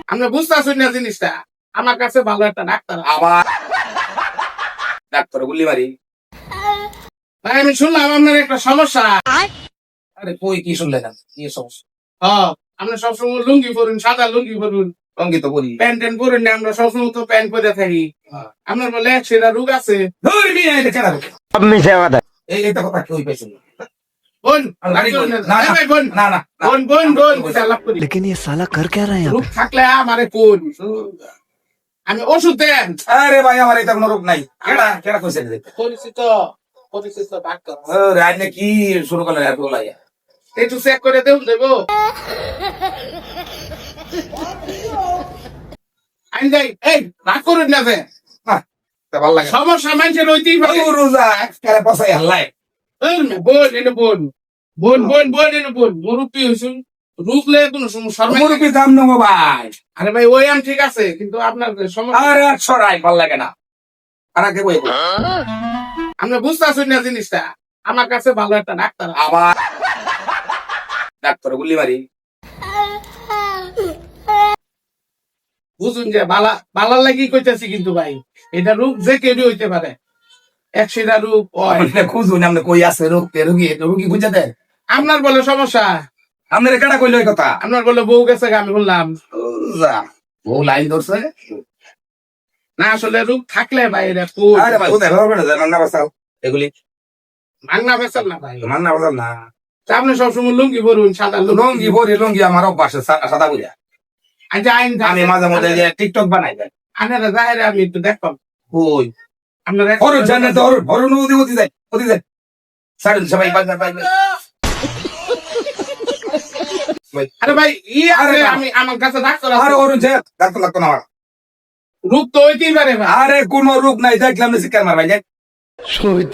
আমরা বুঝতেছি না জিনিসটা। আমার কাছে ভালো একটা ডাক্তার আবার ডাক্তার গুলি মারি। ভাই, আমি শুনলাম আপনার একটা সমস্যা। আরে কই কি শুনলে না? কি সমস্যা? আপনি সবসময় লুঙ্গি পরুন, সাদা লুঙ্গি পরুন, অঙ্কিত বলি প্যান্ট ট্যান্ট পরুন না। আমরা সবসময় তো প্যান্ট পরে থাকি। আপনার বলে এক সেরা রোগ আছে। ধরবি না এটা কেন? अब मिसे वादा এইটা কথা কেউ পাইছে না। বোন, গাড়ি কই? না, না না ভাই, বোন, না না বোন, বোন, বোন, বুঝে আলাপ করি। लेकिन ये साला कर क्या रहा है यहाँ রোগ থাকলে আমারে কোন, আমি ওষুধ দেন। আরে ভাই আমার এটা কোনো রোগ নাই। কেডা কেডা কইছে রে? পরিচিত পরিচিত ডাক্তার রাত কি শুরু করলেন আর বলাইয়া? একটু চেক করে দেবো। আমি যাই, এই রাগ করুন না যে, তা ভালো লাগে। সমস্যা মানুষের হইতেই পারে। ও রোজা কেডা পসাই হাল্লাই। বোন এনে বোন, এনে বোন, মুরব্বী হইছুন, রুকলে কোনো সমস্যা হবে না। মুরুবি দাম নেবো ভাই। আরে ভাই, ওই আম ঠিক আছে, কিন্তু আপনার যে সমস্যা, আরে ছড়াই ভাল লাগে না। আর আগে কই আমরা বুঝতেছি না জিনিসটা। আমার কাছে ভালো একটা ডাক্তার আবার ডাক্তার গুলি মারি। বুঝুন যে বালার লাগি কইতাছি, কিন্তু ভাই এটা রোগ যে কেউ হইতে পারে। এক সেরা রোগ হয়। আপনি খুঁজুন আপনি কই আছে রোগ রোগী রোগী খুঁজে দেন। আপনার বলে সমস্যা, আপনার কেডা কইলো এই কথা? আপনার বলে বউ গেছে গা, আমি বললাম ও লাইন ধরছে। না, আসলে রোগ থাকলে ভাই এটা কোন আরে ভাই ও দেখো না রান্না বাসাও এগুলি মাংনা বেচাল না ভাই। রান্না বাসাও না। তা আপনি সবসময় লুঙ্গি পরুন, সাদা লুঙ্গি ভরি লুঙ্গি আমার অভ্যাস সাদা বুঝা। আচ্ছা, আইন আমি মাঝে মধ্যে যে টিকটক বানাই যাই। আনারা যাহেরা আমি একটু দেখলাম কই আপনারা হরুন জানে তো হরুন ওদি যায় ওদি যায় সাড়ে সবাই বাজার পাইবে। আরে ভাই আরে না। আমি আমার কাছে ডাক্তার আরে আছে। হরুন যে ডাক্তার লাগতো না আমার। রোগ তো হইতেই পারে ভাই। আরে কোন রোগ নাই দেখলাম না শিকার মার ভাই যাই। शोभित